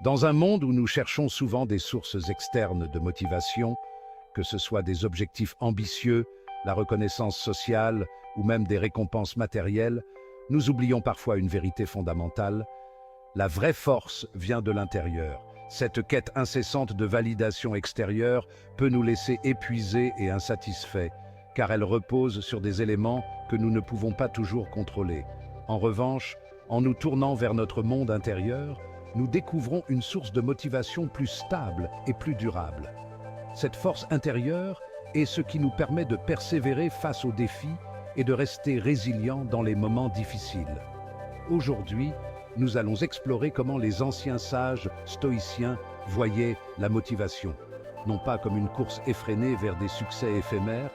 Dans un monde où nous cherchons souvent des sources externes de motivation, que ce soit des objectifs ambitieux, la reconnaissance sociale ou même des récompenses matérielles, nous oublions parfois une vérité fondamentale. La vraie force vient de l'intérieur. Cette quête incessante de validation extérieure peut nous laisser épuisés et insatisfaits, car elle repose sur des éléments que nous ne pouvons pas toujours contrôler. En revanche, en nous tournant vers notre monde intérieur, nous découvrons une source de motivation plus stable et plus durable. Cette force intérieure est ce qui nous permet de persévérer face aux défis et de rester résilients dans les moments difficiles. Aujourd'hui, nous allons explorer comment les anciens sages stoïciens voyaient la motivation, non pas comme une course effrénée vers des succès éphémères,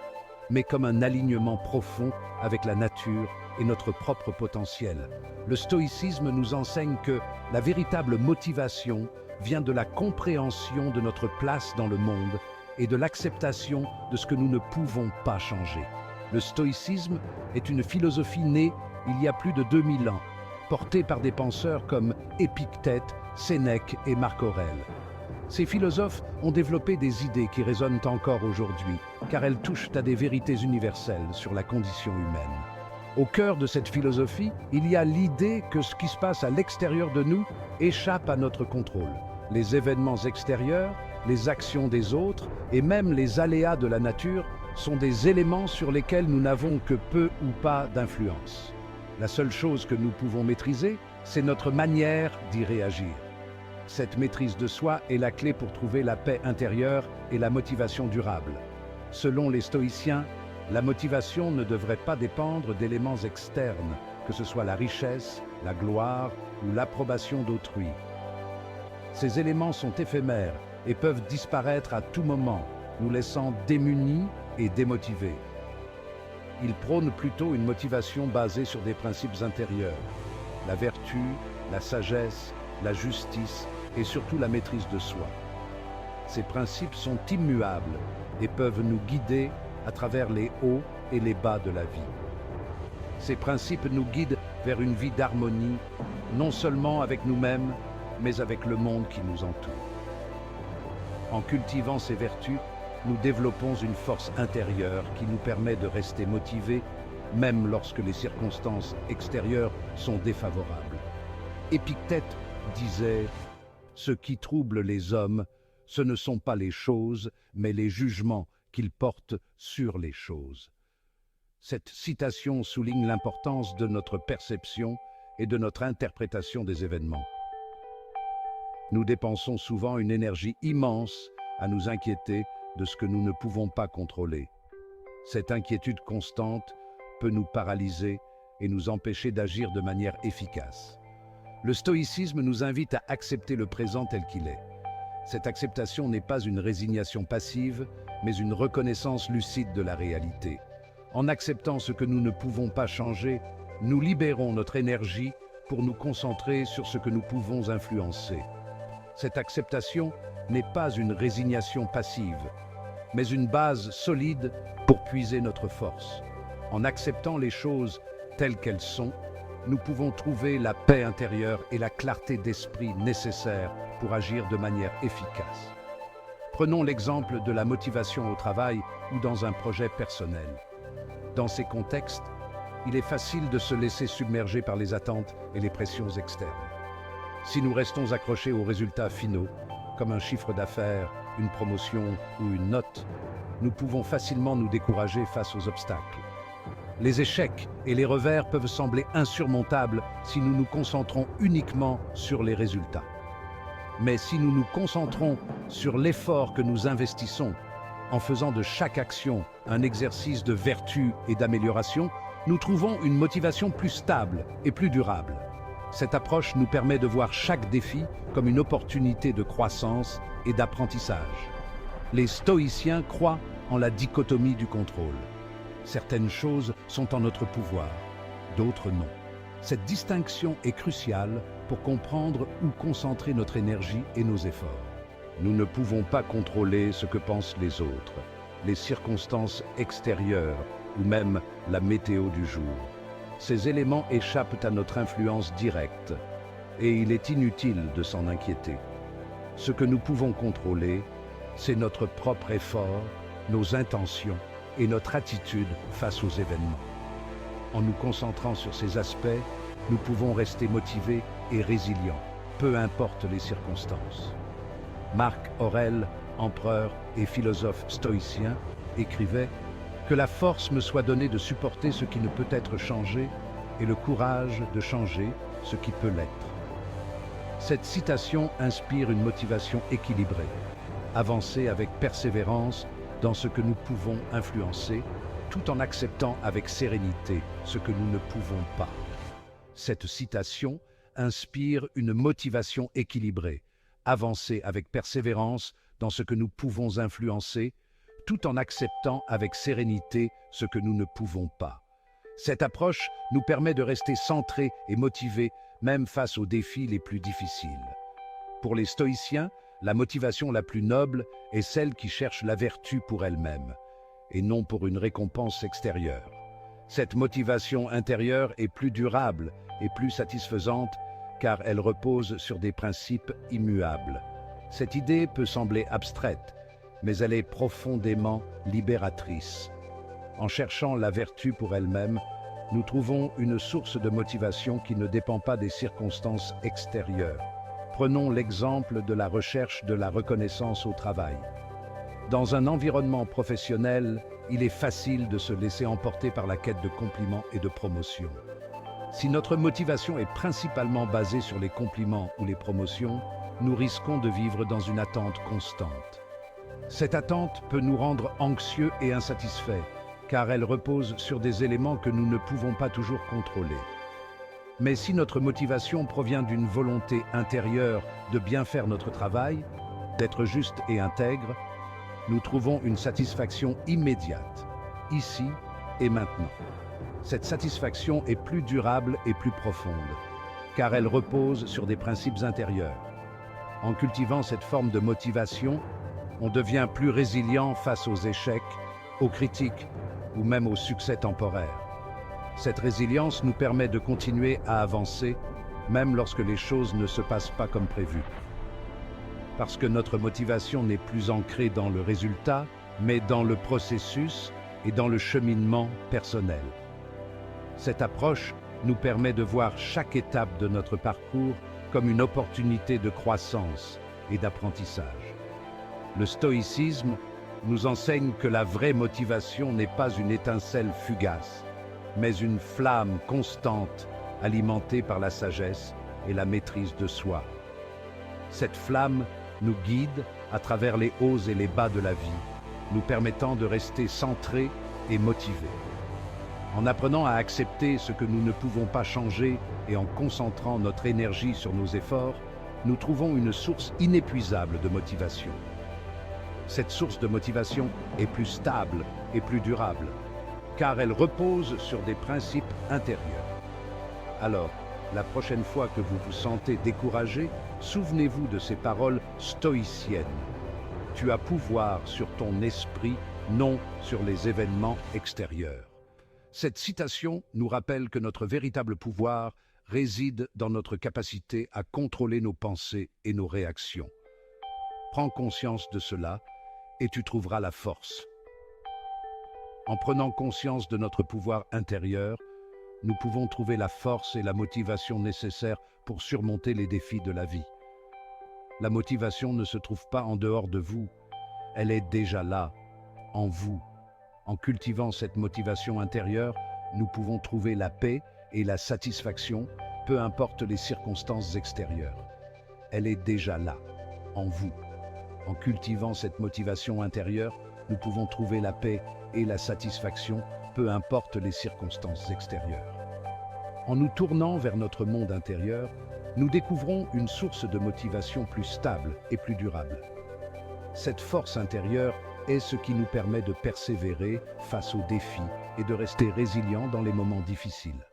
mais comme un alignement profond avec la nature et notre propre potentiel. Le stoïcisme nous enseigne que la véritable motivation vient de la compréhension de notre place dans le monde et de l'acceptation de ce que nous ne pouvons pas changer. Le stoïcisme est une philosophie née il y a plus de 2000 ans, portée par des penseurs comme Épictète, Sénèque et Marc Aurèle. Ces philosophes ont développé des idées qui résonnent encore aujourd'hui, car elles touchent à des vérités universelles sur la condition humaine. Au cœur de cette philosophie, il y a l'idée que ce qui se passe à l'extérieur de nous échappe à notre contrôle. Les événements extérieurs, les actions des autres et même les aléas de la nature sont des éléments sur lesquels nous n'avons que peu ou pas d'influence. La seule chose que nous pouvons maîtriser, c'est notre manière d'y réagir. Cette maîtrise de soi est la clé pour trouver la paix intérieure et la motivation durable. Selon les stoïciens, la motivation ne devrait pas dépendre d'éléments externes, que ce soit la richesse, la gloire ou l'approbation d'autrui. Ces éléments sont éphémères et peuvent disparaître à tout moment, nous laissant démunis et démotivés. Ils prônent plutôt une motivation basée sur des principes intérieurs, la vertu, la sagesse, la justice et surtout la maîtrise de soi. Ces principes sont immuables et peuvent nous guider à travers les hauts et les bas de la vie. Ces principes nous guident vers une vie d'harmonie, non seulement avec nous-mêmes, mais avec le monde qui nous entoure. En cultivant ces vertus, nous développons une force intérieure qui nous permet de rester motivés, même lorsque les circonstances extérieures sont défavorables. Épictète disait « Ce qui trouble les hommes, ce ne sont pas les choses, mais les jugements qu'ils portent sur les choses. » Cette citation souligne l'importance de notre perception et de notre interprétation des événements. Nous dépensons souvent une énergie immense à nous inquiéter de ce que nous ne pouvons pas contrôler. Cette inquiétude constante peut nous paralyser et nous empêcher d'agir de manière efficace. Le stoïcisme nous invite à accepter le présent tel qu'il est. Cette acceptation n'est pas une résignation passive, mais une reconnaissance lucide de la réalité. En acceptant ce que nous ne pouvons pas changer, nous libérons notre énergie pour nous concentrer sur ce que nous pouvons influencer. Cette acceptation n'est pas une résignation passive, mais une base solide pour puiser notre force. En acceptant les choses telles qu'elles sont, nous pouvons trouver la paix intérieure et la clarté d'esprit nécessaires pour agir de manière efficace. Prenons l'exemple de la motivation au travail ou dans un projet personnel. Dans ces contextes, il est facile de se laisser submerger par les attentes et les pressions externes. Si nous restons accrochés aux résultats finaux, comme un chiffre d'affaires, une promotion ou une note, nous pouvons facilement nous décourager face aux obstacles. Les échecs et les revers peuvent sembler insurmontables si nous nous concentrons uniquement sur les résultats. Mais si nous nous concentrons sur l'effort que nous investissons, en faisant de chaque action un exercice de vertu et d'amélioration, nous trouvons une motivation plus stable et plus durable. Cette approche nous permet de voir chaque défi comme une opportunité de croissance et d'apprentissage. Les stoïciens croient en la dichotomie du contrôle. Certaines choses sont en notre pouvoir, d'autres non. Cette distinction est cruciale pour comprendre où concentrer notre énergie et nos efforts. Nous ne pouvons pas contrôler ce que pensent les autres, les circonstances extérieures ou même la météo du jour. Ces éléments échappent à notre influence directe et il est inutile de s'en inquiéter. Ce que nous pouvons contrôler, c'est notre propre effort, nos intentions et notre attitude face aux événements. En nous concentrant sur ces aspects, nous pouvons rester motivés et résilients, peu importe les circonstances. Marc Aurèle, empereur et philosophe stoïcien, écrivait « Que la force me soit donnée de supporter ce qui ne peut être changé et le courage de changer ce qui peut l'être. » Cette citation inspire une motivation équilibrée, avancer avec persévérance dans ce que nous pouvons influencer, tout en acceptant avec sérénité ce que nous ne pouvons pas. Cette citation inspire une motivation équilibrée, avancer avec persévérance dans ce que nous pouvons influencer, tout en acceptant avec sérénité ce que nous ne pouvons pas. Cette approche nous permet de rester centrés et motivés, même face aux défis les plus difficiles. Pour les stoïciens, la motivation la plus noble est celle qui cherche la vertu pour elle-même, et non pour une récompense extérieure. Cette motivation intérieure est plus durable et plus satisfaisante car elle repose sur des principes immuables. Cette idée peut sembler abstraite, mais elle est profondément libératrice. En cherchant la vertu pour elle-même, nous trouvons une source de motivation qui ne dépend pas des circonstances extérieures. Prenons l'exemple de la recherche de la reconnaissance au travail. Dans un environnement professionnel, il est facile de se laisser emporter par la quête de compliments et de promotions. Si notre motivation est principalement basée sur les compliments ou les promotions, nous risquons de vivre dans une attente constante. Cette attente peut nous rendre anxieux et insatisfaits, car elle repose sur des éléments que nous ne pouvons pas toujours contrôler. Mais si notre motivation provient d'une volonté intérieure de bien faire notre travail, d'être juste et intègre, nous trouvons une satisfaction immédiate, ici et maintenant. Cette satisfaction est plus durable et plus profonde, car elle repose sur des principes intérieurs. En cultivant cette forme de motivation, on devient plus résilient face aux échecs, aux critiques ou même aux succès temporaires. Cette résilience nous permet de continuer à avancer, même lorsque les choses ne se passent pas comme prévu. Parce que notre motivation n'est plus ancrée dans le résultat, mais dans le processus et dans le cheminement personnel. Cette approche nous permet de voir chaque étape de notre parcours comme une opportunité de croissance et d'apprentissage. Le stoïcisme nous enseigne que la vraie motivation n'est pas une étincelle fugace, mais une flamme constante alimentée par la sagesse et la maîtrise de soi. Cette flamme nous guide à travers les hauts et les bas de la vie, nous permettant de rester centrés et motivés. En apprenant à accepter ce que nous ne pouvons pas changer et en concentrant notre énergie sur nos efforts, nous trouvons une source inépuisable de motivation. Cette source de motivation est plus stable et plus durable, car elle repose sur des principes intérieurs. Alors, la prochaine fois que vous vous sentez découragé, souvenez-vous de ces paroles stoïciennes. Tu as pouvoir sur ton esprit, non sur les événements extérieurs. Cette citation nous rappelle que notre véritable pouvoir réside dans notre capacité à contrôler nos pensées et nos réactions. Prends conscience de cela et tu trouveras la force. En prenant conscience de notre pouvoir intérieur, nous pouvons trouver la force et la motivation nécessaires pour surmonter les défis de la vie. La motivation ne se trouve pas en dehors de vous, elle est déjà là, en vous. En cultivant cette motivation intérieure, nous pouvons trouver la paix et la satisfaction, peu importe les circonstances extérieures. Elle est déjà là, en vous. En cultivant cette motivation intérieure, nous pouvons trouver la paix et la satisfaction, peu importe les circonstances extérieures. En nous tournant vers notre monde intérieur, nous découvrons une source de motivation plus stable et plus durable. Cette force intérieure est ce qui nous permet de persévérer face aux défis et de rester résilients dans les moments difficiles.